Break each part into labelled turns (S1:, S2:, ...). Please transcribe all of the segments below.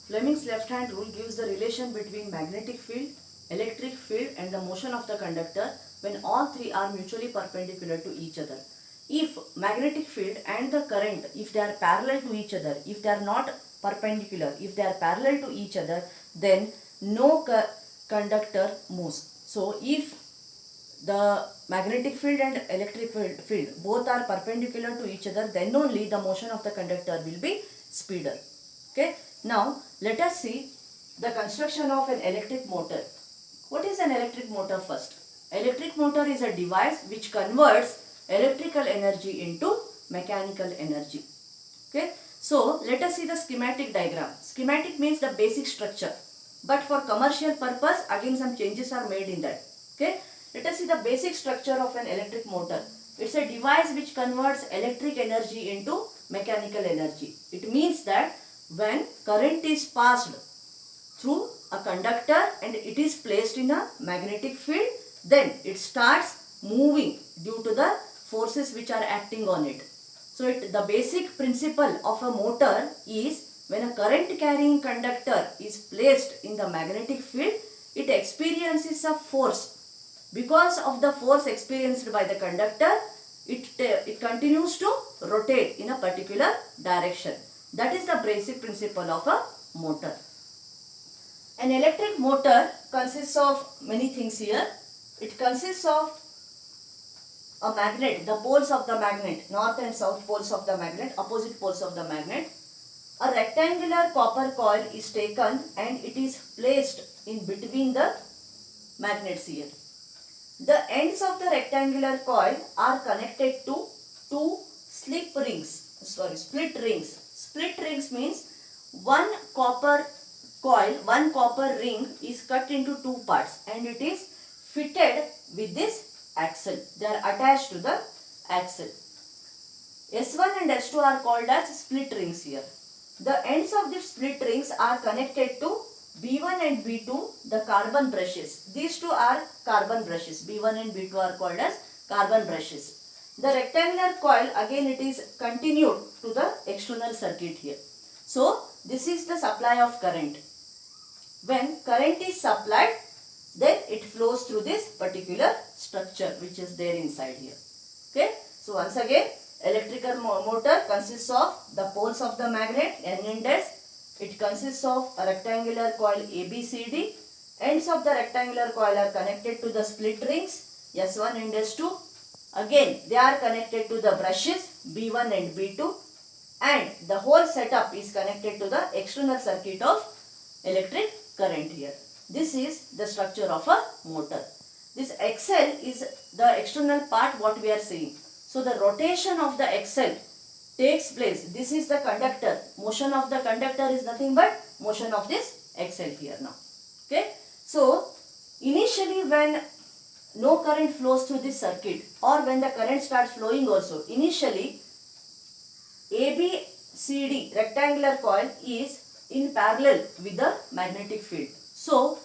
S1: Fleming's left-hand rule gives the relation between magnetic field, electric field and the motion of the conductor when all three are mutually perpendicular to each other. If magnetic field and the current, if they are parallel to each other, if they are not perpendicular, if they are parallel to each other, then no conductor moves. So if the magnetic field and electric field both are perpendicular to each other, then only the motion of the conductor will be speeder. Okay. Now let us see the construction of an electric motor. What is an electric motor first? Electric motor is a device which converts electrical energy into mechanical energy. Okay. So let us see the schematic diagram. Schematic means the basic structure, but for commercial purpose again some changes are made in that. Okay. Let us see the basic structure of an electric motor. It's a device which converts electric energy into mechanical energy. It means that when current is passed through a conductor and it is placed in a magnetic field, then it starts moving due to the forces which are acting on it. So the basic principle of a motor is when a current carrying conductor is placed in the magnetic field, it experiences a force. Because of the force experienced by the conductor, it continues to rotate in a particular direction. That is the basic principle of a motor. An electric motor consists of many things here. It consists of a magnet, the poles of the magnet, north and south poles of the magnet, opposite poles of the magnet. A rectangular copper coil is taken and it is placed in between the magnets here. The ends of the rectangular coil are connected to two split rings. Split rings means one copper coil, one copper ring is cut into two parts and it is fitted with this axle. They are attached to the axle. S1 and S2 are called as split rings here. The ends of the split rings are connected to B1 and B2, the carbon brushes. These two are carbon brushes. B1 and B2 are called as carbon brushes. The rectangular coil, again it is continued to the external circuit here. So this is the supply of current. When current is supplied, then it flows through this particular structure which is there inside here. Okay. So once again, electrical motor consists of the poles of the magnet N and S. It consists of a rectangular coil ABCD. Ends of the rectangular coil are connected to the split rings S1 and S2. Again, they are connected to the brushes B1 and B2. And the whole setup is connected to the external circuit of electric current here. This is the structure of a motor. This axle is the external part what we are seeing. So the rotation of the axle takes place. This is the conductor. Motion of the conductor is nothing but motion of this axle here now. Okay. So initially when no current flows through this circuit or when the current starts flowing also, initially ABCD rectangular coil is in parallel with the magnetic field. So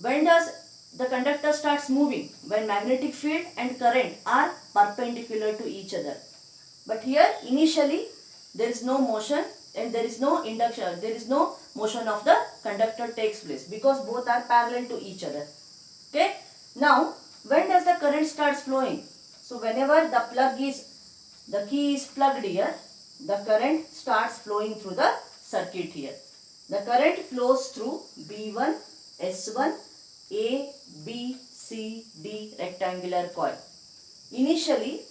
S1: when does the conductor starts moving? When magnetic field and current are perpendicular to each other. But here initially there is no motion and there is no induction, there is no motion of the conductor takes place because both are parallel to each other. Okay. Now when does the current starts flowing? So whenever the key is plugged here, the current starts flowing through the circuit here. The current flows through B1, S1, A, B, C, D rectangular coil. Initially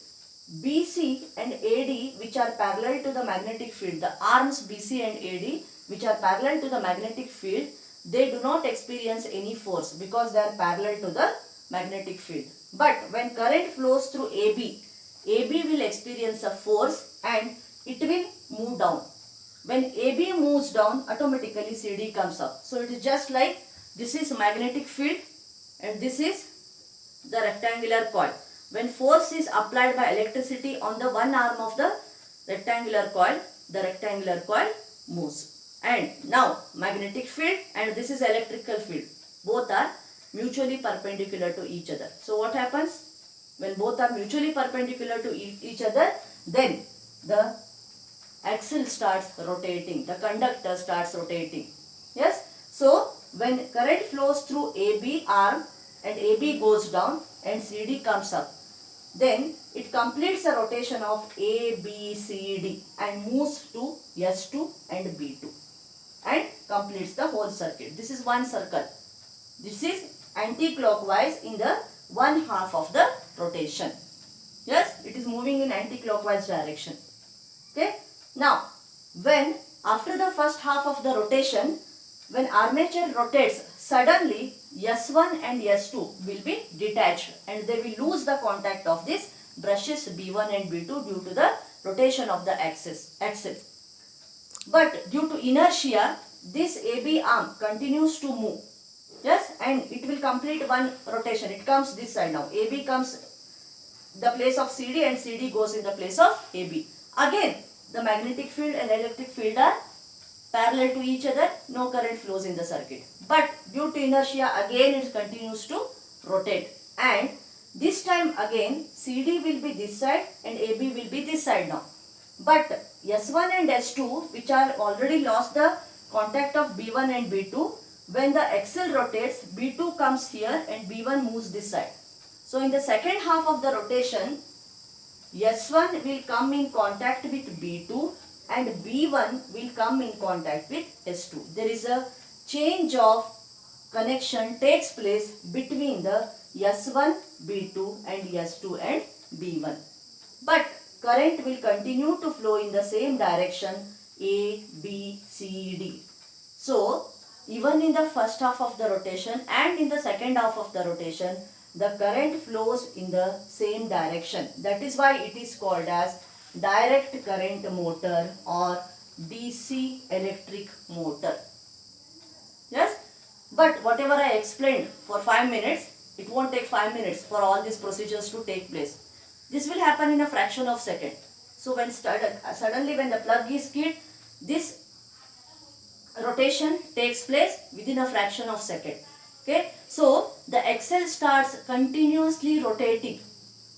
S1: BC and AD which are parallel to the magnetic field, the arms BC and AD which are parallel to the magnetic field, they do not experience any force because they are parallel to the magnetic field. But when current flows through AB, AB will experience a force and it will move down. When AB moves down, automatically CD comes up. So it is just like this is magnetic field and this is the rectangular coil. When force is applied by electricity on the one arm of the rectangular coil moves. And now magnetic field and this is electrical field. Both are mutually perpendicular to each other. So what happens? When both are mutually perpendicular to each other, then the axle starts rotating, the conductor starts rotating. Yes. So when current flows through AB arm and AB goes down and CD comes up, then it completes the rotation of A, B, C, D and moves to S2 and B2 and completes the whole circuit. This is one circle. This is anti-clockwise in the one half of the rotation. Yes, it is moving in anti-clockwise direction. Okay. Now, when after the first half of the rotation, when armature rotates, suddenly S1 and S2 will be detached and they will lose the contact of these brushes B1 and B2 due to the rotation of the axle. But due to inertia, this AB arm continues to move. Yes, and it will complete one rotation. It comes this side now. AB comes the place of CD and CD goes in the place of AB. Again, the magnetic field and electric field are parallel to each other. No current flows in the circuit. But due to inertia, again it continues to rotate. And this time again, CD will be this side and AB will be this side now. But S1 and S2, which are already lost the contact of B1 and B2, when the axle rotates, B2 comes here and B1 moves this side. So in the second half of the rotation, S1 will come in contact with B2 and B1 will come in contact with S2. There is a change of connection takes place between the S1, B2 and S2 and B1. But current will continue to flow in the same direction A, B, C, D. So, even in the first half of the rotation and in the second half of the rotation, the current flows in the same direction. That is why it is called as direct current motor or DC electric motor. Yes? But whatever I explained for 5 minutes, it won't take 5 minutes for all these procedures to take place. This will happen in a fraction of second. So when suddenly when the plug is keyed, this rotation takes place within a fraction of second. Okay, so the axle starts continuously rotating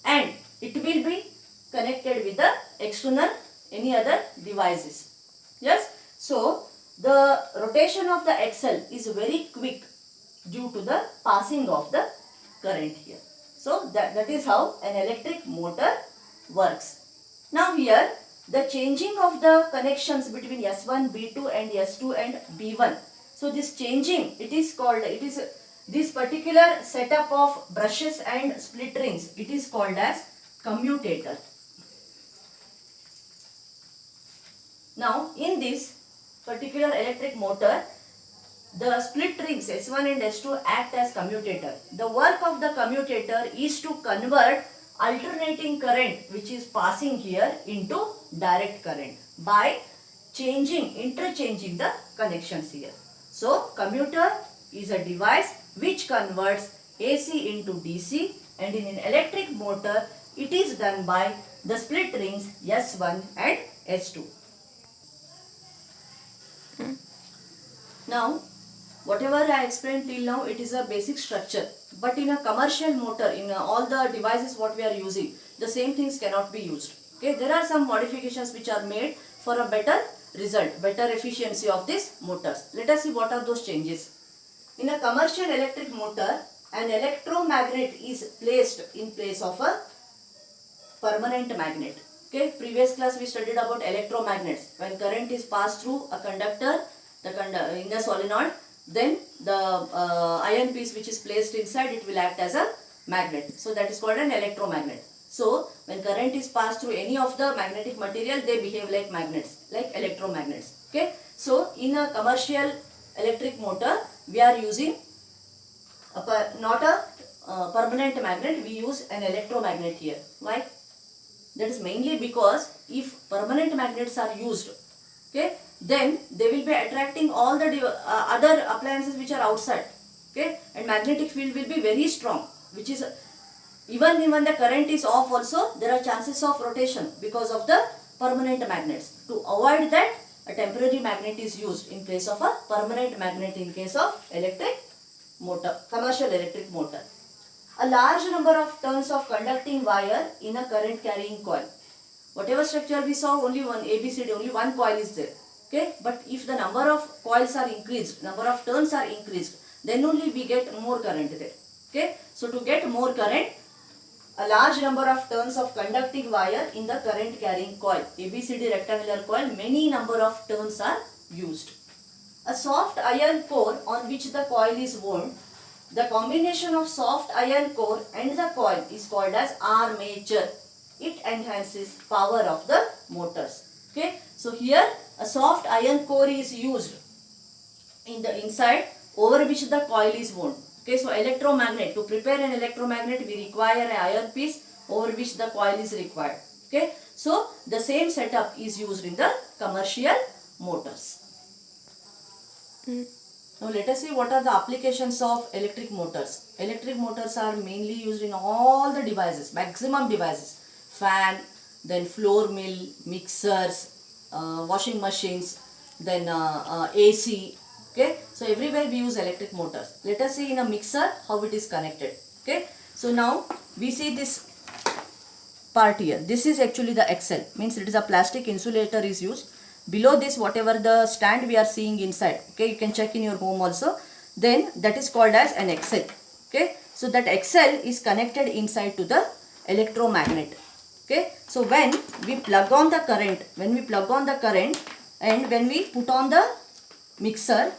S1: and it will be connected with the external any other devices. Yes, so the rotation of the axle is very quick due to the passing of the current here. So that is how an electric motor works. Now here the changing of the connections between S1, B2 and S2 and B1. So this changing, it is this particular setup of brushes and split rings, it is called as commutator. Now in this particular electric motor, the split rings S1 and S2 act as commutator. The work of the commutator is to convert alternating current which is passing here into direct current by interchanging the connections here. So commutator is a device which converts AC into DC, and in an electric motor it is done by the split rings S1 and S2. Now whatever I explained till now, it is a basic structure. But in a commercial motor, in all the devices what we are using, the same things cannot be used. Okay, there are some modifications which are made for a better result, better efficiency of these motors. Let us see what are those changes. In a commercial electric motor, an electromagnet is placed in place of a permanent magnet. Okay, previous class we studied about electromagnets. When current is passed through a conductor, in the solenoid, then the iron piece which is placed inside, it will act as a magnet. So that is called an electromagnet. So when current is passed through any of the magnetic material, they behave like magnets, like electromagnets. Okay. So in a commercial electric motor, we are using not a permanent magnet, we use an electromagnet here. Why? That is mainly because if permanent magnets are used, okay, then they will be attracting all the other appliances which are outside. Okay, and magnetic field will be very strong, which is even when the current is off also, there are chances of rotation because of the permanent magnets. To avoid that, a temporary magnet is used in place of a permanent magnet in case of electric motor, commercial electric motor. A large number of turns of conducting wire in a current carrying coil. Whatever structure we saw, only one ABCD, only one coil is there. Okay, but if the number of coils are increased, number of turns are increased, then only we get more current there. Okay, so to get more current, a large number of turns of conducting wire in the current carrying coil, ABCD rectangular coil, many number of turns are used. A soft iron core on which the coil is wound, the combination of soft iron core and the coil is called as armature. It enhances power of the motors. Okay, so here a soft iron core is used in the inside over which the coil is wound. Okay, so electromagnet, to prepare an electromagnet we require an iron piece over which the coil is required. Okay, so the same setup is used in the commercial motors. Now let us see what are the applications of electric motors. Electric motors are mainly used in all the devices, maximum devices. Fan, then floor mill, mixers, washing machines, then AC. Okay, so everywhere we use electric motors. Let us see in a mixer how it is connected. Okay, so now we see this part here. This is actually the axle, means it is a plastic insulator is used. Below this, whatever the stand we are seeing inside, okay, you can check in your home also, then that is called as an axle. Okay, so that axle is connected inside to the electromagnet. Okay, so when we plug on the current, and when we put on the mixer,